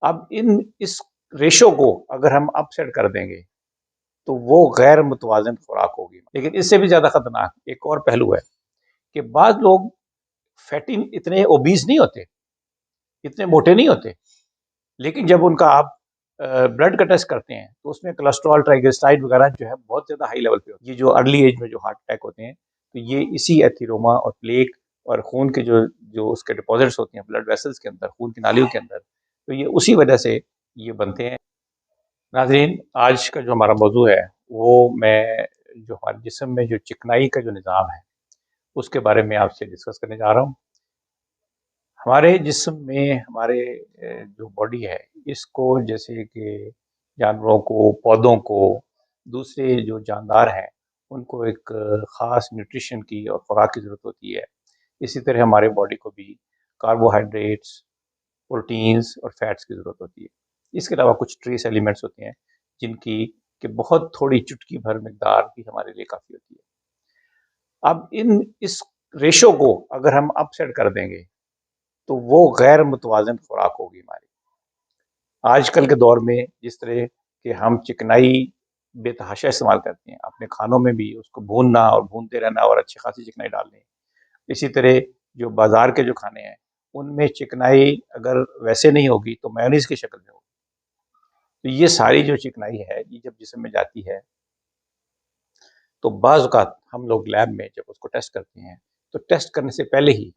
अब इस रेशो को अगर हम अपसेट कर देंगे तो वो गैर मुतवाज़िन खुराक होगी। लेकिन इससे भी ज़्यादा खतरनाक एक और पहलू है कि बाज़ लोग फैटी इतने ओबीस नहीं होते, इतने मोटे नहीं होते, लेकिन जब उनका आप ब्लड का टेस्ट करते हैं तो उसमें कोलेस्ट्रॉल, ट्राइग्लिसराइड वगैरह जो है बहुत ज़्यादा हाई लेवल पे होती है। ये जो अर्ली एज में जो हार्ट अटैक होते हैं, तो ये इसी एथीरोमा और प्लेक और खून के जो जो उसके डिपॉजिट्स होती हैं ब्लड वेसल्स के अंदर, खून की नालियों के अंदर, तो ये उसी वजह से ये बनते हैं। नाज़रीन, आज का जो हमारा मौजू है वो मैं जो हमारे जिस्म में जो चिकनाई का जो निज़ाम है उसके बारे में आपसे डिस्कस करने जा रहा हूँ। हमारे जिस्म में हमारे जो बॉडी है इसको जैसे कि जानवरों को, पौधों को, दूसरे जो जानदार हैं उनको एक ख़ास न्यूट्रिशन की और खुराक की ज़रूरत होती है। इसी तरह हमारे बॉडी को भी कार्बोहाइड्रेट्स, प्रोटीन्स और फैट्स की ज़रूरत होती है। इसके अलावा कुछ ट्रेस एलिमेंट्स होते हैं जिनकी कि बहुत थोड़ी चुटकी भर मिकदार भी हमारे लिए काफ़ी होती है। अब इस रेशो को अगर हम अपसेट कर देंगे तो वो गैर मुतवाज़िन खुराक होगी हमारी। आजकल के दौर में जिस तरह के हम चिकनाई बेतहाशा इस्तेमाल करते हैं, अपने खानों में भी उसको भूनना और भूनते रहना और अच्छी खासी चिकनाई डालनी। इसी तरह जो बाज़ार के जो खाने हैं, उनमें चिकनाई अगर वैसे नहीं होगी तो मेयोनीज़ की शक्ल में होगी। तो ये सारी जो चिकनाई है, ये जब जिस्म में जाती है, तो बाज़ औक़ात हम लोग लैब में जब उसको टेस्ट करते हैं, तो टेस्ट करने से पहले ही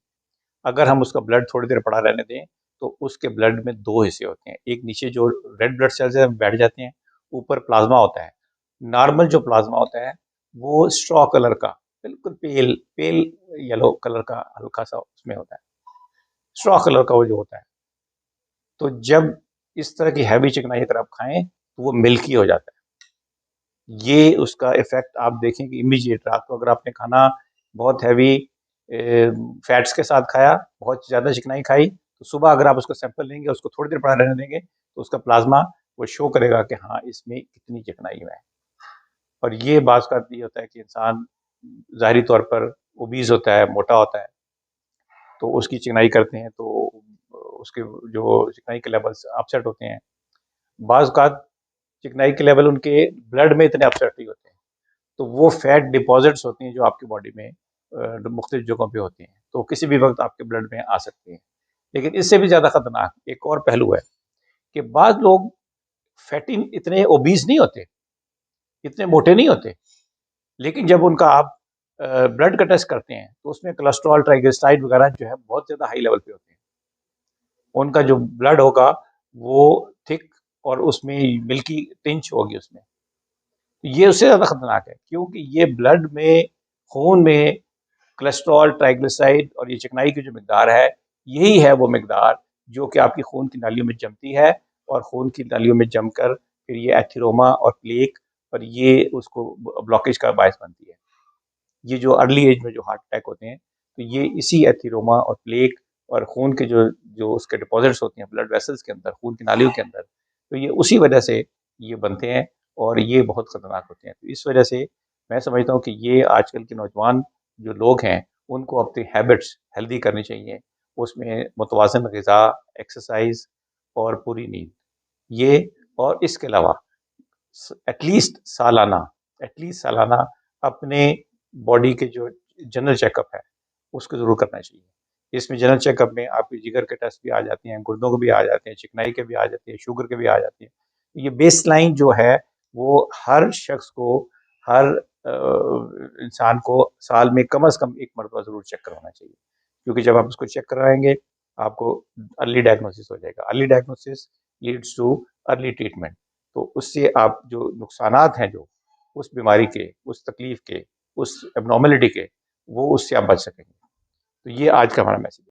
अगर हम उसका ब्लड थोड़ी देर पड़ा रहने दें, तो उसके ब्लड में 2 हिस्से होते हैं। एक नीचे जो रेड ब्लड सेल्स हैं बैठ जाते हैं, ऊपर प्लाज़्मा होता है। नॉर्मल जो प्लाज़्मा होता है, वो स्ट्रॉ कलर का, बिल्कुल पेल पेल येलो कलर का हल्का-सा उसमें होता है। स्ट्रॉ कलर का वो जो होता है। तो जब इस तरह की हैवी चिकनाई अगर आप खाएँ, तो वो मिल्की हो जाता है। ये उसका इफ़ेक्ट आप देखें कि इमीडिएट रात को अगर आपने खाना बहुत हैवी फैट्स के साथ खाया, बहुत ज़्यादा चिकनाई खाई, तो सुबह अगर आप उसका सैंपल लेंगे, उसको थोड़ी देर पड़ा रहने देंगे, तो उसका प्लाज़्मा वो शो करेगा कि हाँ, इसमें कितनी चिकनाई है। और ये बाज़ औक़ात ये होता है कि इंसान ज़ाहिरी तौर पर ओबीज़ होता है, मोटा होता है, तो उसकी चिकनाई करते हैं तो उसके जो चिकनाई के लेवल्स अपसेट होते हैं। बाज़ औक़ात चिकनाई के लेवल उनके ब्लड में इतने अपसेट नहीं होते हैं, तो वो फैट डिपॉज़िट्स होती हैं जो आपकी बॉडी में मुख्तलिफ़ जगहों पे होती हैं, तो किसी भी वक़्त आपके ब्लड में आ सकती हैं। लेकिन इससे भी ज़्यादा खतरनाक एक और पहलू है कि बाज़ लोग फैटी इतने ओबीस नहीं होते, इतने मोटे नहीं होते, लेकिन जब उनका आप ब्लड का टेस्ट करते हैं तो उसमें कोलेस्ट्रॉल, ट्राइग्लिसराइड वगैरह जो है बहुत ज़्यादा हाई लेवल पे होते हैं। उनका जो ब्लड होगा वो थिक और उसमें मिल्की टिंच होगी उसमें। ये उससे ज़्यादा खतरनाक है क्योंकि ये ब्लड में, खून में कोलेस्ट्रॉल, ट्राइग्लिसराइड और ये चिकनाई की जो मिकदार है, यही है वो मिकदार जो कि आपकी खून की नालियों में जमती है और खून की नालियों में जमकर फिर ये एथीरोमा और प्लेक और ये उसको ब्लॉकेज का बायस बनती है। ये जो अर्ली एज में जो हार्ट अटैक होते हैं, तो ये इसी एथीरोमा और प्लेक और खून के जो जो उसके डिपॉजिट्स होती हैं ब्लड वेसल्स के अंदर, खून की नालियों के अंदर, तो ये उसी वजह से ये बनते हैं और ये बहुत ख़तरनाक होते हैं। तो इस वजह से मैं समझता हूँ कि ये आजकल के नौजवान जो लोग हैं, उनको अपनी हैबिट्स हेल्दी करनी चाहिए। उसमें मुतवाज़िन ग़िज़ा, एक्सरसाइज़ और पूरी नींद। ये और इसके अलावा एटलीस्ट सालाना अपने बॉडी के जो जनरल चेकअप है, उसको ज़रूर करना चाहिए। इसमें जनरल चेकअप में आपके जिगर के टेस्ट भी आ जाते हैं, गुर्दों के भी आ जाते हैं, चिकनाई के भी आ जाते हैं, शुगर के भी आ जाते हैं। ये बेसलाइन जो है, वो हर शख्स को, हर इंसान को साल में कम से कम 1 मरतबा ज़रूर चेक करवाना चाहिए। क्योंकि जब आप उसको चेक करवाएँगे, आपको अर्ली डायग्नोसिस हो जाएगा। Early diagnosis leads too early treatment. तो उससे आप जो नुकसानात हैं जो, उस बीमारी के, उस तकलीफ़ के, उस एब्नॉर्मैलिटी के, वो उससे आप बच सकेंगे। तो ये आज का हमारा मैसेज है।